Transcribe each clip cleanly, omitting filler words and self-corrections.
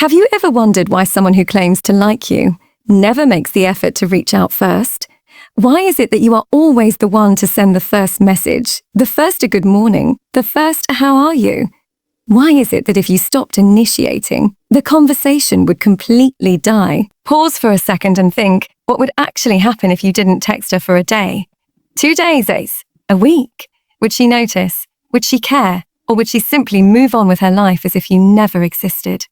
Have you ever wondered why someone who claims to like you never makes the effort to reach out first? Why is it that you are always the one to send the first message, the first a good morning, the first a how are you? Why is it that if you stopped initiating, the conversation would completely die? Pause for a second and think, what would actually happen if you didn't text her for a day? 2 days, Ace? A week? Would she notice? Would she care? Or would she simply move on with her life as if you never existed?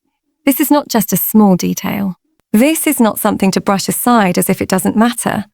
This is not just a small detail. This is not something to brush aside as if it doesn't matter.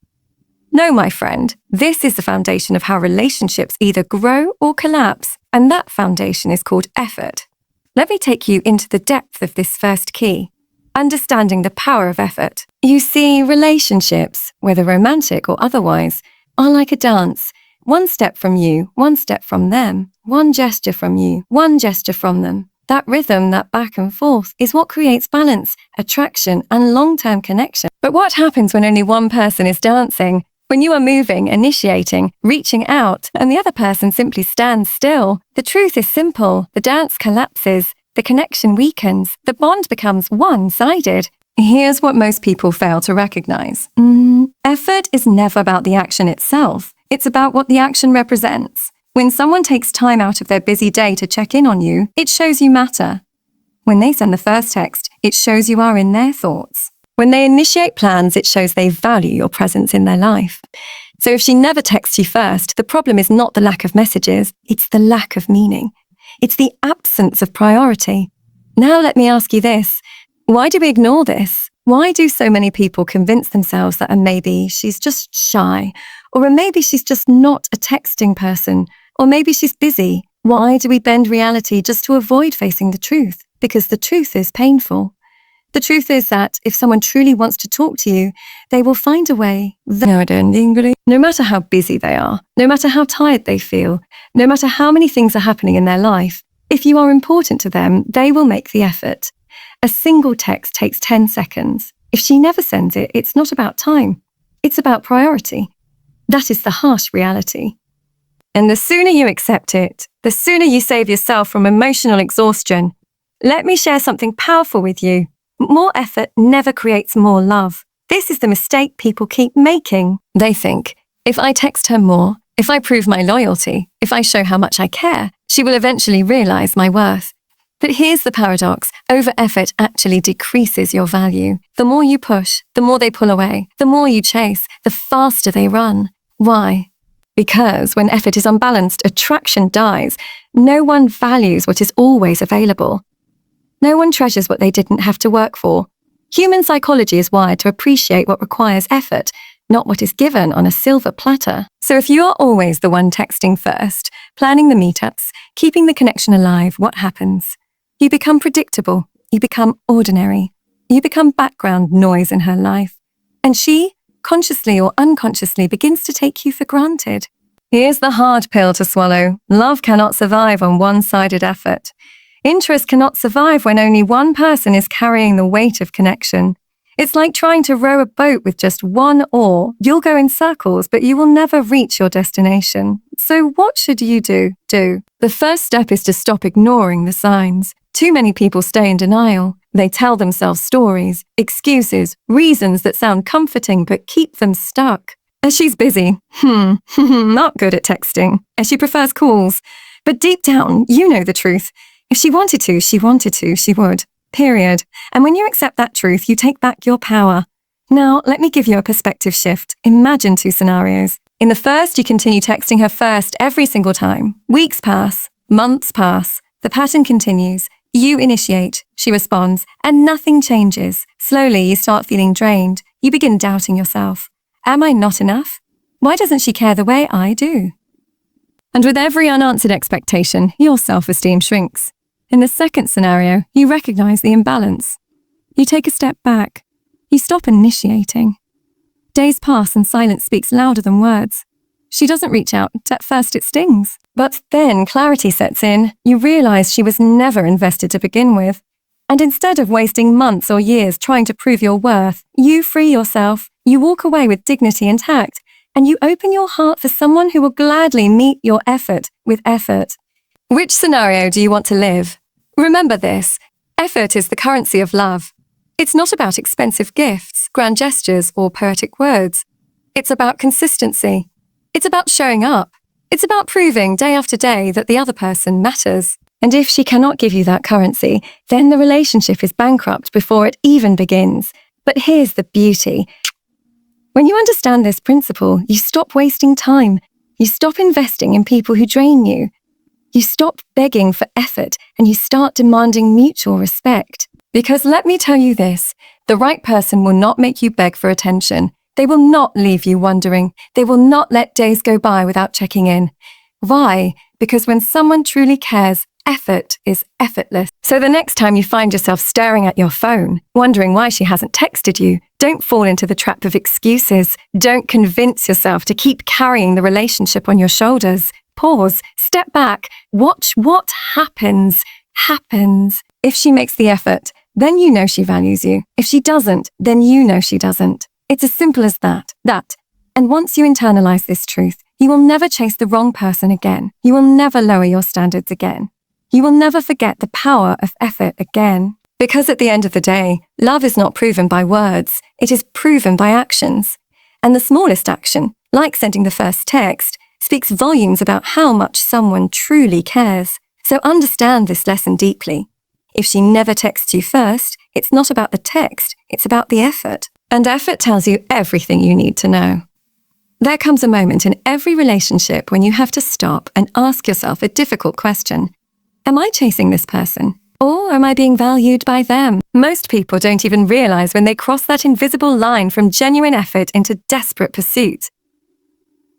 No, my friend, this is the foundation of how relationships either grow or collapse, and that foundation is called effort. Let me take you into the depth of this first key, understanding the power of effort. You see, relationships, whether romantic or otherwise, are like a dance. One step from you, one step from them, one gesture from you, one gesture from them. That rhythm, that back and forth, is what creates balance, attraction, and long-term connection. But what happens when only one person is dancing? When you are moving, initiating, reaching out, and the other person simply stands still? The truth is simple. The dance collapses, the connection weakens, the bond becomes one-sided. Here's what most people fail to recognize. Effort is never about the action itself. It's about what the action represents. When someone takes time out of their busy day to check in on you, it shows you matter. When they send the first text, it shows you are in their thoughts. When they initiate plans, it shows they value your presence in their life. So if she never texts you first, the problem is not the lack of messages, it's the lack of meaning. It's the absence of priority. Now let me ask you this. Why do we ignore this? Why do so many people convince themselves that maybe she's just shy, or maybe she's just not a texting person, or maybe she's busy? Why do we bend reality just to avoid facing the truth? Because the truth is painful. The truth is that if someone truly wants to talk to you, they will find a way. No matter how busy they are, no matter how tired they feel, no matter how many things are happening in their life, if you are important to them, they will make the effort. A single text takes 10 seconds. If she never sends it, it's not about time. It's about priority. That is the harsh reality. And the sooner you accept it, the sooner you save yourself from emotional exhaustion. Let me share something powerful with you. More effort never creates more love. This is the mistake people keep making. They think, if I text her more, if I prove my loyalty, if I show how much I care, she will eventually realize my worth. But here's the paradox. Over-effort actually decreases your value. The more you push, the more they pull away. The more you chase, the faster they run. Why? Because when effort is unbalanced, attraction dies. No one values what is always available. No one treasures what they didn't have to work for. Human psychology is wired to appreciate what requires effort, not what is given on a silver platter. So if you are always the one texting first, planning the meetups, keeping the connection alive, what happens? You become predictable. You become ordinary. You become background noise in her life. And she, consciously or unconsciously, begins to take you for granted. Here's the hard pill to swallow. Love cannot survive on one-sided effort. Interest cannot survive when only one person is carrying the weight of connection. It's like trying to row a boat with just one oar. You'll go in circles, but you will never reach your destination. So what should you do? The first step is to stop ignoring the signs. Too many people stay in denial. They tell themselves stories, excuses, reasons that sound comforting but keep them stuck. As she's busy, not good at texting. As she prefers calls. But deep down, you know the truth. If she wanted to, she would. Period. And when you accept that truth, you take back your power. Now, let me give you a perspective shift. Imagine 2 scenarios. In the first, you continue texting her first every single time. Weeks pass, months pass. The pattern continues. You initiate, she responds, and nothing changes. Slowly, you start feeling drained. You begin doubting yourself. Am I not enough? Why doesn't she care the way I do? And with every unanswered expectation, your self-esteem shrinks. In the second scenario, you recognize the imbalance. You take a step back. You stop initiating. Days pass and silence speaks louder than words. She doesn't reach out. At first it stings. But then clarity sets in. You realize she was never invested to begin with. And instead of wasting months or years trying to prove your worth, you free yourself. You walk away with dignity intact. And you open your heart for someone who will gladly meet your effort with effort. Which scenario do you want to live? Remember this. Effort is the currency of love. It's not about expensive gifts, grand gestures, or poetic words. It's about consistency. It's about showing up. It's about proving day after day that the other person matters. And if she cannot give you that currency, then the relationship is bankrupt before it even begins. But here's the beauty. When you understand this principle, you stop wasting time. You stop investing in people who drain you. You stop begging for effort and you start demanding mutual respect. Because let me tell you this, the right person will not make you beg for attention. They will not leave you wondering. They will not let days go by without checking in. Why? Because when someone truly cares, effort is effortless. So the next time you find yourself staring at your phone, wondering why she hasn't texted you, don't fall into the trap of excuses. Don't convince yourself to keep carrying the relationship on your shoulders. Pause, step back, watch what happens. If she makes the effort, then you know she values you. If she doesn't, then you know she doesn't. It's as simple as that. And once you internalize this truth, you will never chase the wrong person again. You will never lower your standards again. You will never forget the power of effort again. Because at the end of the day, love is not proven by words. It is proven by actions. And the smallest action, like sending the first text, speaks volumes about how much someone truly cares. So understand this lesson deeply. If she never texts you first, it's not about the text, it's about the effort. And effort tells you everything you need to know. There comes a moment in every relationship when you have to stop and ask yourself a difficult question. Am I chasing this person? Or am I being valued by them? Most people don't even realize when they cross that invisible line from genuine effort into desperate pursuit.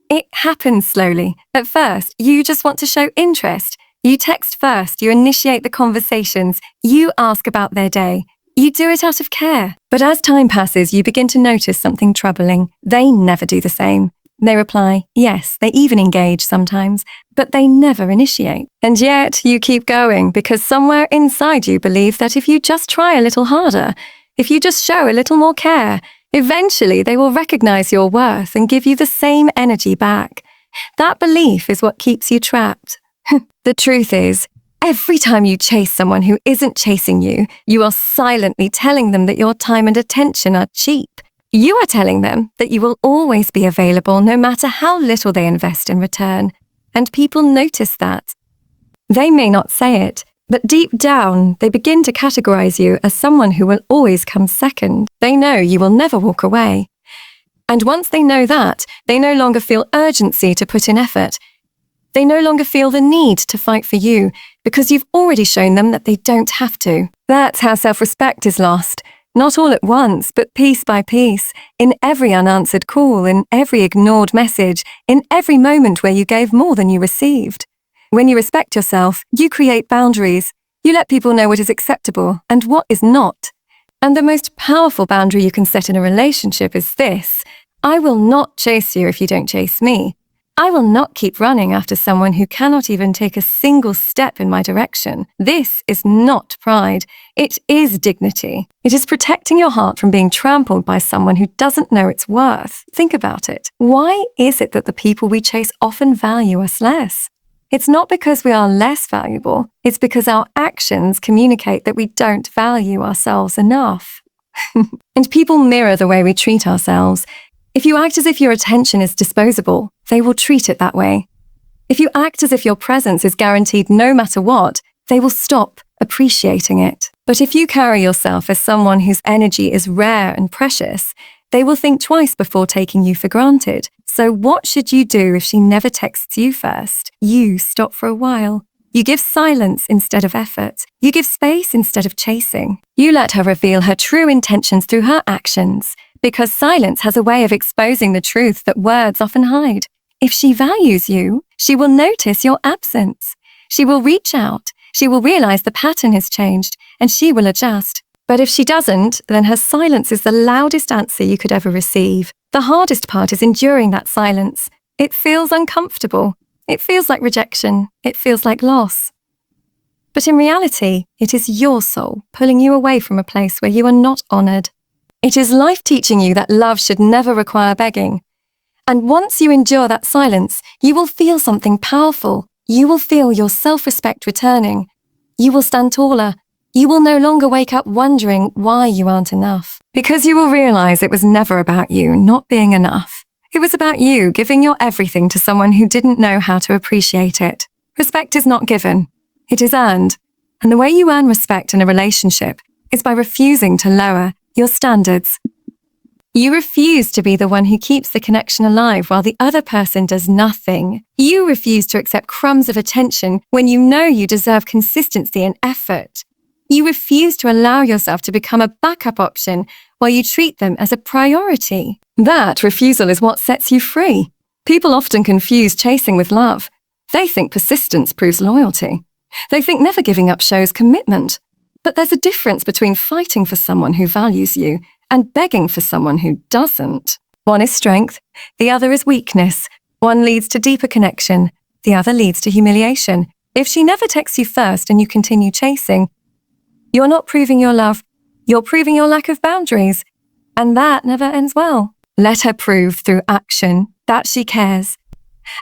It happens slowly. At first, you just want to show interest. You text first, you initiate the conversations, you ask about their day. You do it out of care. But as time passes, you begin to notice something troubling. They never do the same. They reply, yes, they even engage sometimes, but they never initiate. And yet you keep going because somewhere inside you believe that if you just try a little harder, if you just show a little more care, eventually they will recognize your worth and give you the same energy back. That belief is what keeps you trapped. The truth is, every time you chase someone who isn't chasing you, you are silently telling them that your time and attention are cheap. You are telling them that you will always be available no matter how little they invest in return. And people notice that. They may not say it, but deep down, they begin to categorize you as someone who will always come second. They know you will never walk away. And once they know that, they no longer feel urgency to put in effort. They no longer feel the need to fight for you because you've already shown them that they don't have to. That's how self-respect is lost. Not all at once, but piece by piece, in every unanswered call, in every ignored message, in every moment where you gave more than you received. When you respect yourself, you create boundaries. You let people know what is acceptable and what is not. And the most powerful boundary you can set in a relationship is this: I will not chase you if you don't chase me. I will not keep running after someone who cannot even take a single step in my direction. This is not pride. It is dignity. It is protecting your heart from being trampled by someone who doesn't know its worth. Think about it. Why is it that the people we chase often value us less? It's not because we are less valuable. It's because our actions communicate that we don't value ourselves enough. And people mirror the way we treat ourselves. If you act as if your attention is disposable, they will treat it that way. If you act as if your presence is guaranteed no matter what, they will stop appreciating it. But if you carry yourself as someone whose energy is rare and precious, they will think twice before taking you for granted. So what should you do if she never texts you first? You stop for a while. You give silence instead of effort. You give space instead of chasing. You let her reveal her true intentions through her actions. Because silence has a way of exposing the truth that words often hide. If she values you, she will notice your absence. She will reach out. She will realize the pattern has changed, and she will adjust. But if she doesn't, then her silence is the loudest answer you could ever receive. The hardest part is enduring that silence. It feels uncomfortable. It feels like rejection. It feels like loss. But in reality, it is your soul pulling you away from a place where you are not honored. It is life teaching you that love should never require begging. And once you endure that silence, you will feel something powerful. You will feel your self-respect returning. You will stand taller. You will no longer wake up wondering why you aren't enough, because you will realize it was never about you not being enough. It was about you giving your everything to someone who didn't know how to appreciate it. Respect is not given. It is earned. And the way you earn respect in a relationship is by refusing to lower your standards. You refuse to be the one who keeps the connection alive while the other person does nothing. You refuse to accept crumbs of attention when you know you deserve consistency and effort. You refuse to allow yourself to become a backup option while you treat them as a priority. That refusal is what sets you free. People often confuse chasing with love. They think persistence proves loyalty. They think never giving up shows commitment. But there's a difference between fighting for someone who values you and begging for someone who doesn't. One is strength, the other is weakness. One leads to deeper connection, the other leads to humiliation. If she never texts you first and you continue chasing, you're not proving your love, you're proving your lack of boundaries. And that never ends well. Let her prove through action that she cares.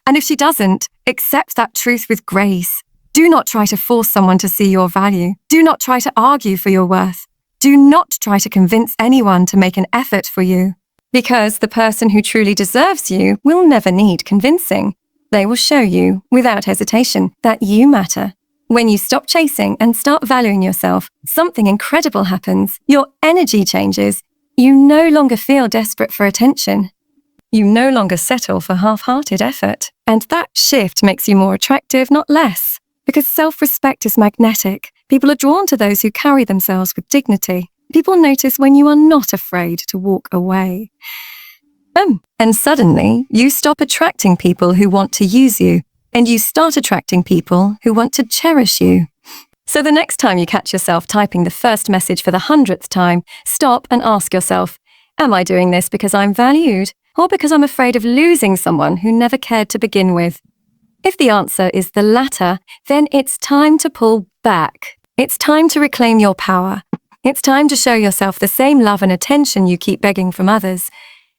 And if she doesn't, accept that truth with grace. Do not try to force someone to see your value. Do not try to argue for your worth. Do not try to convince anyone to make an effort for you. Because the person who truly deserves you will never need convincing. They will show you, without hesitation, that you matter. When you stop chasing and start valuing yourself, something incredible happens. Your energy changes. You no longer feel desperate for attention. You no longer settle for half-hearted effort. And that shift makes you more attractive, not less. Because self-respect is magnetic. People are drawn to those who carry themselves with dignity. People notice when you are not afraid to walk away. And suddenly, you stop attracting people who want to use you, and you start attracting people who want to cherish you. So the next time you catch yourself typing the first message for the 100th time, stop and ask yourself, am I doing this because I'm valued, or because I'm afraid of losing someone who never cared to begin with? If the answer is the latter, then it's time to pull back. It's time to reclaim your power. It's time to show yourself the same love and attention you keep begging from others.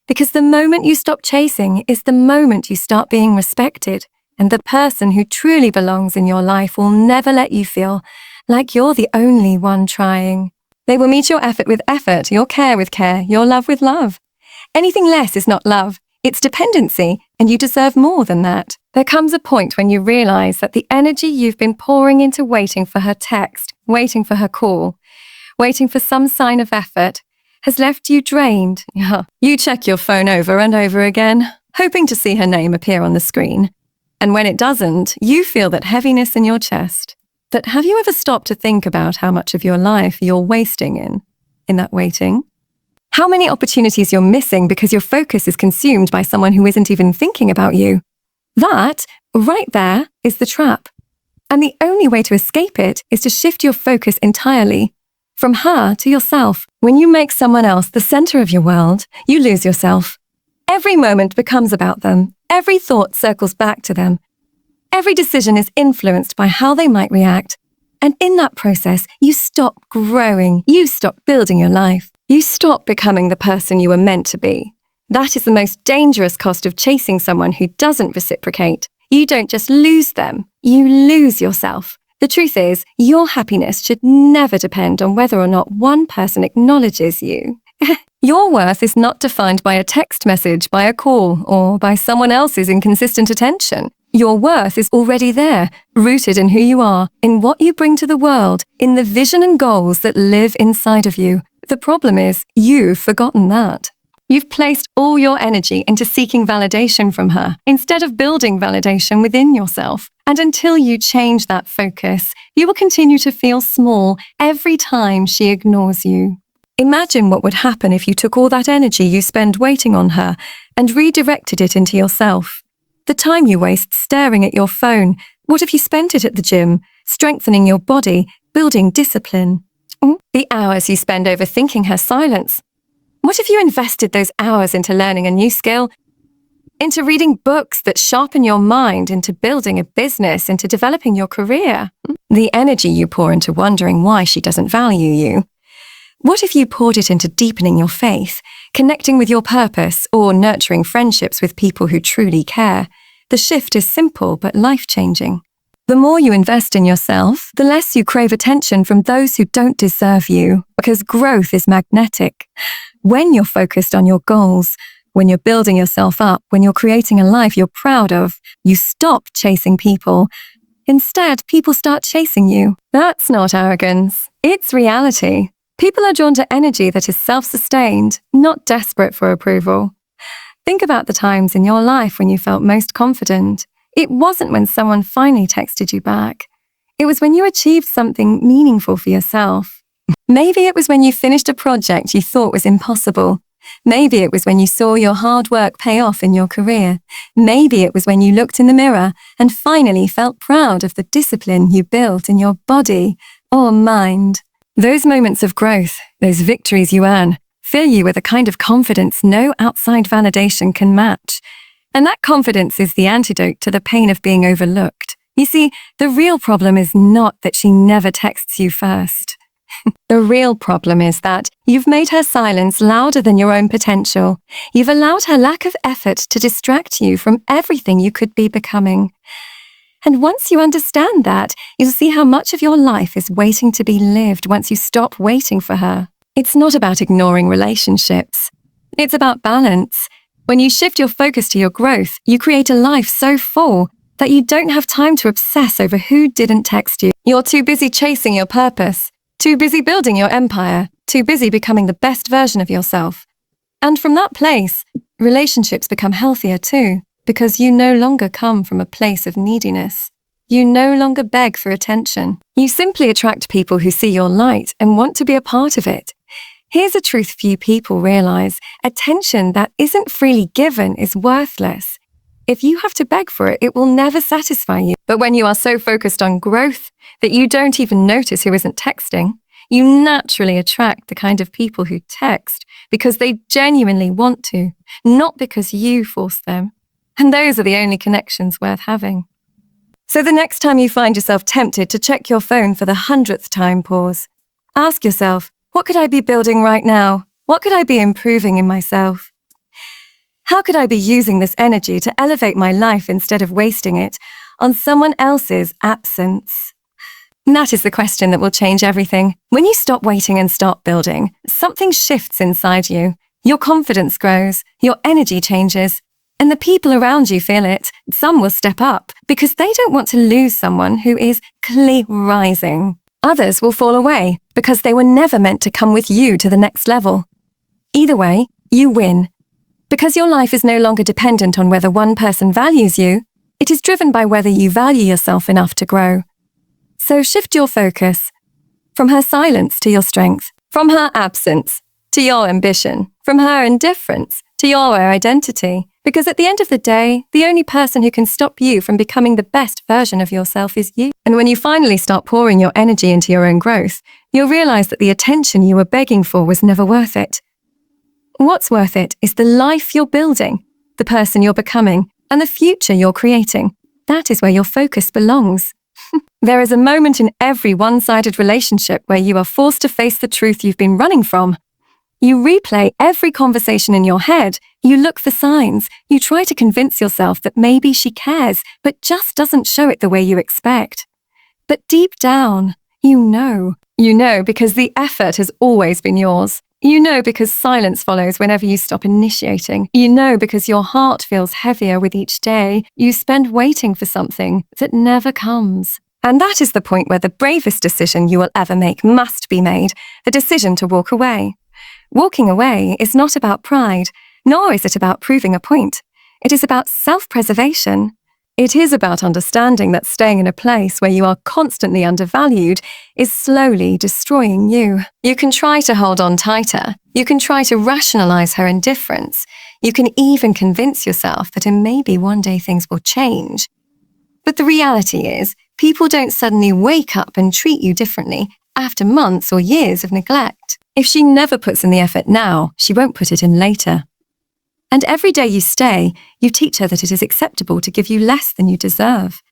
Because the moment you stop chasing is the moment you start being respected. And the person who truly belongs in your life will never let you feel like you're the only one trying. They will meet your effort with effort, your care with care, your love with love. Anything less is not love. It's dependency, and you deserve more than that. There comes a point when you realize that the energy you've been pouring into waiting for her text, waiting for her call, waiting for some sign of effort, has left you drained. You check your phone over and over again, hoping to see her name appear on the screen. And when it doesn't, you feel that heaviness in your chest. But have you ever stopped to think about how much of your life you're wasting in that waiting? How many opportunities you're missing because your focus is consumed by someone who isn't even thinking about you? That, right there, is the trap. And the only way to escape it is to shift your focus entirely, from her to yourself. When you make someone else the center of your world, you lose yourself. Every moment becomes about them. Every thought circles back to them. Every decision is influenced by how they might react. And in that process, you stop growing. You stop building your life. You stop becoming the person you were meant to be. That is the most dangerous cost of chasing someone who doesn't reciprocate. You don't just lose them, you lose yourself. The truth is, your happiness should never depend on whether or not one person acknowledges you. Your worth is not defined by a text message, by a call, or by someone else's inconsistent attention. Your worth is already there, rooted in who you are, in what you bring to the world, in the vision and goals that live inside of you. The problem is, you've forgotten that. You've placed all your energy into seeking validation from her, instead of building validation within yourself. And until you change that focus, you will continue to feel small every time she ignores you. Imagine what would happen if you took all that energy you spend waiting on her and redirected it into yourself. The time you waste staring at your phone, what if you spent it at the gym, strengthening your body, building discipline? The hours you spend overthinking her silence. What if you invested those hours into learning a new skill, into reading books that sharpen your mind, into building a business, into developing your career? The energy you pour into wondering why she doesn't value you. What if you poured it into deepening your faith, connecting with your purpose, or nurturing friendships with people who truly care? The shift is simple but life-changing. The more you invest in yourself, the less you crave attention from those who don't deserve you, because growth is magnetic. When you're focused on your goals, when you're building yourself up, when you're creating a life you're proud of, you stop chasing people. Instead, people start chasing you. That's not arrogance. It's reality. People are drawn to energy that is self-sustained, not desperate for approval. Think about the times in your life when you felt most confident. It wasn't when someone finally texted you back. It was when you achieved something meaningful for yourself. Maybe it was when you finished a project you thought was impossible. Maybe it was when you saw your hard work pay off in your career. Maybe it was when you looked in the mirror and finally felt proud of the discipline you built in your body or mind. Those moments of growth, those victories you earn, fill you with a kind of confidence no outside validation can match. And that confidence is the antidote to the pain of being overlooked. You see, the real problem is not that she never texts you first. The real problem is that you've made her silence louder than your own potential. You've allowed her lack of effort to distract you from everything you could be becoming. And once you understand that, you'll see how much of your life is waiting to be lived once you stop waiting for her. It's not about ignoring relationships. It's about balance. When you shift your focus to your growth, you create a life so full that you don't have time to obsess over who didn't text you. You're too busy chasing your purpose, too busy building your empire, too busy becoming the best version of yourself. And from that place, relationships become healthier too, because you no longer come from a place of neediness. You no longer beg for attention. You simply attract people who see your light and want to be a part of it. Here's a truth few people realize. Attention that isn't freely given is worthless. If you have to beg for it, it will never satisfy you. But when you are so focused on growth that you don't even notice who isn't texting, you naturally attract the kind of people who text because they genuinely want to, not because you force them. And those are the only connections worth having. So the next time you find yourself tempted to check your phone for the 100th time, pause. Ask yourself, what could I be building right now? What could I be improving in myself? How could I be using this energy to elevate my life instead of wasting it on someone else's absence? That is the question that will change everything. When you stop waiting and start building, something shifts inside you. Your confidence grows, your energy changes, and the people around you feel it. Some will step up because they don't want to lose someone who is clearly rising. Others will fall away because they were never meant to come with you to the next level. Either way, you win. Because your life is no longer dependent on whether one person values you, it is driven by whether you value yourself enough to grow. So shift your focus from her silence to your strength, from her absence to your ambition, from her indifference to your identity. Because at the end of the day, the only person who can stop you from becoming the best version of yourself is you. And when you finally start pouring your energy into your own growth, you'll realize that the attention you were begging for was never worth it. What's worth it is the life you're building, the person you're becoming, and the future you're creating. That is where your focus belongs. There is a moment in every one-sided relationship where you are forced to face the truth you've been running from. You replay every conversation in your head. You look for signs. You try to convince yourself that maybe she cares, but just doesn't show it the way you expect. But deep down, you know. You know because the effort has always been yours. You know because silence follows whenever you stop initiating. You know because your heart feels heavier with each day you spend waiting for something that never comes. And that is the point where the bravest decision you will ever make must be made, the decision to walk away. Walking away is not about pride, nor is it about proving a point. It is about self-preservation. It is about understanding that staying in a place where you are constantly undervalued is slowly destroying you. You can try to hold on tighter. You can try to rationalize her indifference. You can even convince yourself that maybe one day things will change. But the reality is, people don't suddenly wake up and treat you differently after months or years of neglect. If she never puts in the effort now, she won't put it in later. And every day you stay, you teach her that it is acceptable to give you less than you deserve.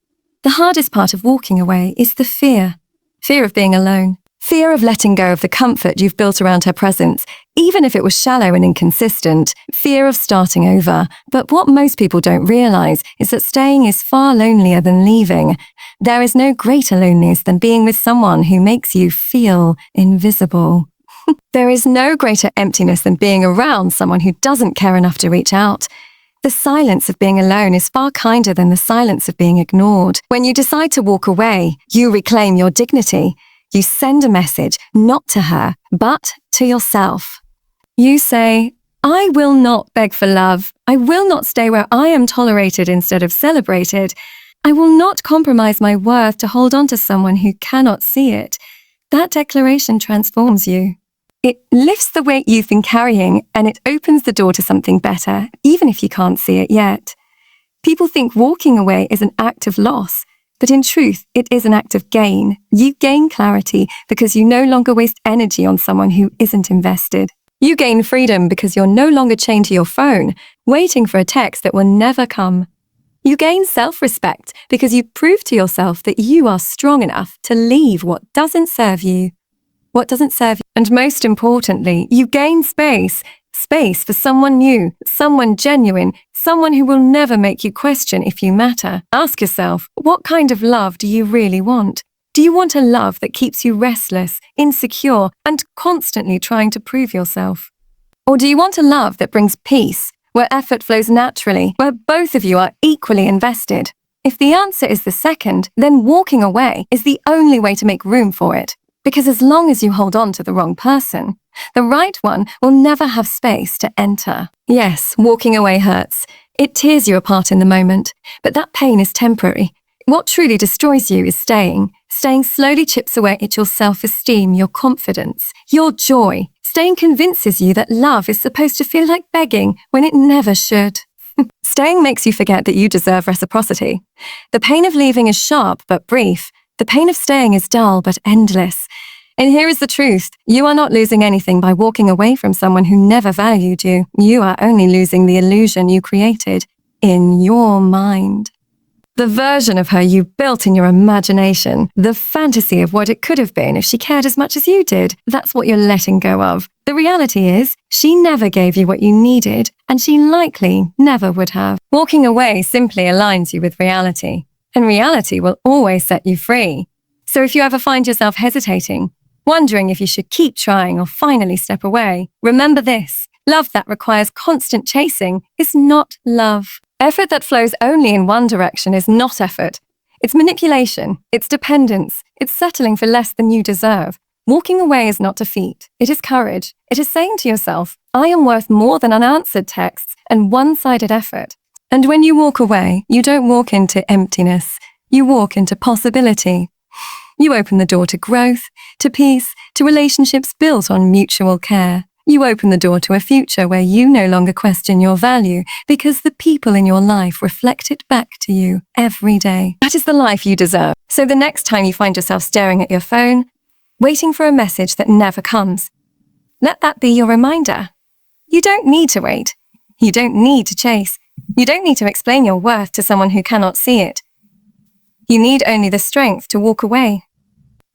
The hardest part of walking away is the fear. Fear of being alone. Fear of letting go of the comfort you've built around her presence, even if it was shallow and inconsistent, fear of starting over. But what most people don't realize is that staying is far lonelier than leaving. There is no greater loneliness than being with someone who makes you feel invisible. There is no greater emptiness than being around someone who doesn't care enough to reach out. The silence of being alone is far kinder than the silence of being ignored. When you decide to walk away, you reclaim your dignity. You send a message, not to her, but to yourself. You say, I will not beg for love. I will not stay where I am tolerated instead of celebrated. I will not compromise my worth to hold on to someone who cannot see it. That declaration transforms you. It lifts the weight you've been carrying and it opens the door to something better, even if you can't see it yet. People think walking away is an act of loss, but in truth, it is an act of gain. You gain clarity because you no longer waste energy on someone who isn't invested. You gain freedom because you're no longer chained to your phone, waiting for a text that will never come. You gain self-respect because you prove to yourself that you are strong enough to leave what doesn't serve you. And most importantly, you gain space for someone new, someone genuine, someone who will never make you question if you matter. Ask yourself, what kind of love do you really want? Do you want a love that keeps you restless, insecure, and constantly trying to prove yourself? Or do you want a love that brings peace, where effort flows naturally, where both of you are equally invested? If the answer is the second, then walking away is the only way to make room for it. Because as long as you hold on to the wrong person, the right one will never have space to enter. Yes, walking away hurts. It tears you apart in the moment, but that pain is temporary. What truly destroys you is staying. Staying slowly chips away at your self-esteem, your confidence, your joy. Staying convinces you that love is supposed to feel like begging when it never should. Staying makes you forget that you deserve reciprocity. The pain of leaving is sharp but brief. The pain of staying is dull but endless. And here is the truth. You are not losing anything by walking away from someone who never valued you. You are only losing the illusion you created in your mind. The version of her you built in your imagination, the fantasy of what it could have been if she cared as much as you did, that's what you're letting go of. The reality is, she never gave you what you needed, and she likely never would have. Walking away simply aligns you with reality, and reality will always set you free. So if you ever find yourself hesitating, wondering if you should keep trying or finally step away, remember this: love that requires constant chasing is not love. Effort that flows only in one direction is not effort. It's manipulation, it's dependence, it's settling for less than you deserve. Walking away is not defeat, it is courage. It is saying to yourself, I am worth more than unanswered texts and one-sided effort. And when you walk away, you don't walk into emptiness, you walk into possibility. You open the door to growth, to peace, to relationships built on mutual care. You open the door to a future where you no longer question your value because the people in your life reflect it back to you every day. That is the life you deserve. So the next time you find yourself staring at your phone, waiting for a message that never comes, let that be your reminder. You don't need to wait. You don't need to chase. You don't need to explain your worth to someone who cannot see it. You need only the strength to walk away.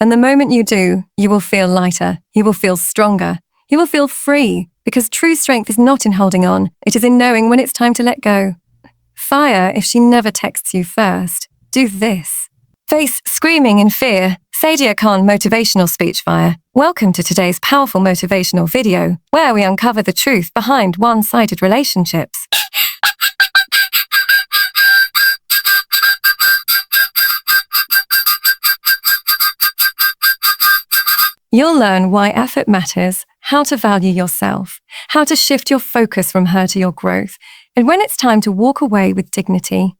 And the moment you do, you will feel lighter. You will feel stronger. You will feel free, because true strength is not in holding on. It is in knowing when it's time to let go. Fire if she never texts you first. Do this. Face screaming in fear. Sadia Khan Motivational Speech Fire. Welcome to today's powerful motivational video, where we uncover the truth behind one-sided relationships. You'll learn why effort matters, how to value yourself, how to shift your focus from her to your growth, and when it's time to walk away with dignity.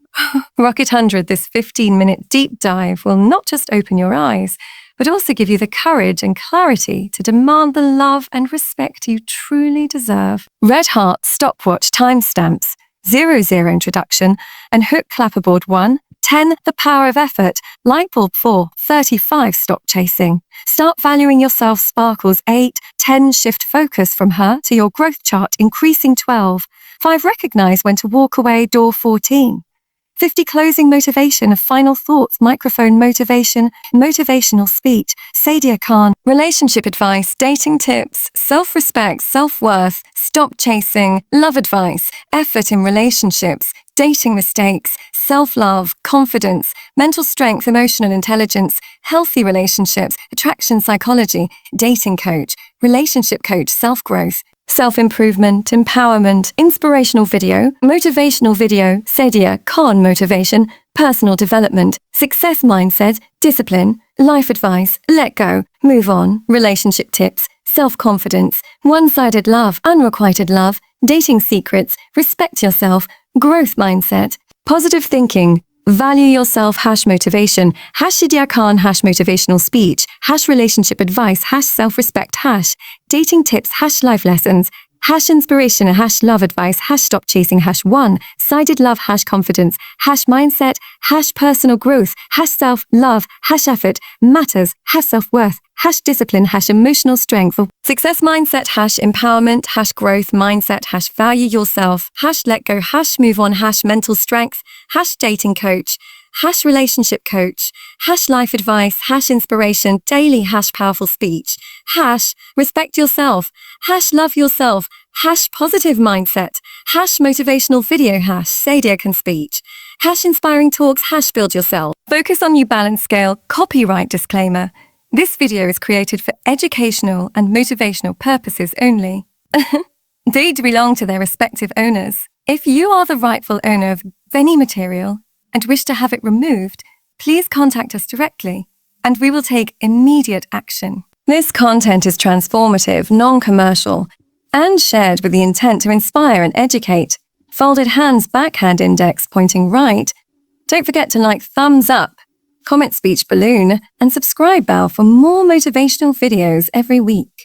Rocket 100, this 15-minute deep dive will not just open your eyes, but also give you the courage and clarity to demand the love and respect you truly deserve. Red Heart Stopwatch Timestamps, 00 Introduction, and Hook Clapperboard 1, 10 The Power of Effort, Lightbulb 4, 35 Stop Chasing. Start valuing yourself Sparkles 8, 10 Shift focus from her to your growth chart increasing 12, 5 Recognize when to walk away door 14. 50 closing motivation of final thoughts, microphone motivation, motivational speech, Sadia Khan, relationship advice, dating tips, self-respect, self-worth, stop chasing, love advice, effort in relationships, dating mistakes, self-love, confidence, mental strength, emotional intelligence, healthy relationships, attraction psychology, dating coach, relationship coach, self-growth, self-improvement, empowerment, inspirational video, motivational video, Sadia Khan motivation, personal development, success mindset, discipline, life advice, let go, move on, relationship tips, self-confidence, one-sided love, unrequited love, dating secrets, respect yourself, growth mindset, positive thinking, value yourself, #motivation, #Sadia Khan, #motivational speech, #relationship advice, #self-respect, dating tips, #life lessons, #inspiration, #love advice, #stop chasing, #one-sided love, #confidence, #mindset, #personal growth, #self-love, #effort, matters, #self-worth, #discipline, #emotional strength, success mindset, #empowerment, #growth mindset, #value yourself, #let go, #move on, #mental strength, #dating coach, #relationship coach, #life advice, #inspiration, daily, #powerful speech, #respect yourself, #love yourself, #positive mindset, #motivational video, #Sadia Khan speech, #inspiring talks, #build yourself. Focus on you balance scale, copyright disclaimer. This video is created for educational and motivational purposes only. They belong to their respective owners. If you are the rightful owner of any material and wish to have it removed, please contact us directly, and we will take immediate action. This content is transformative, non-commercial, and shared with the intent to inspire and educate. Folded hands, backhand index pointing right. Don't forget to like, thumbs up, comment speech balloon, and subscribe bell for more motivational videos every week.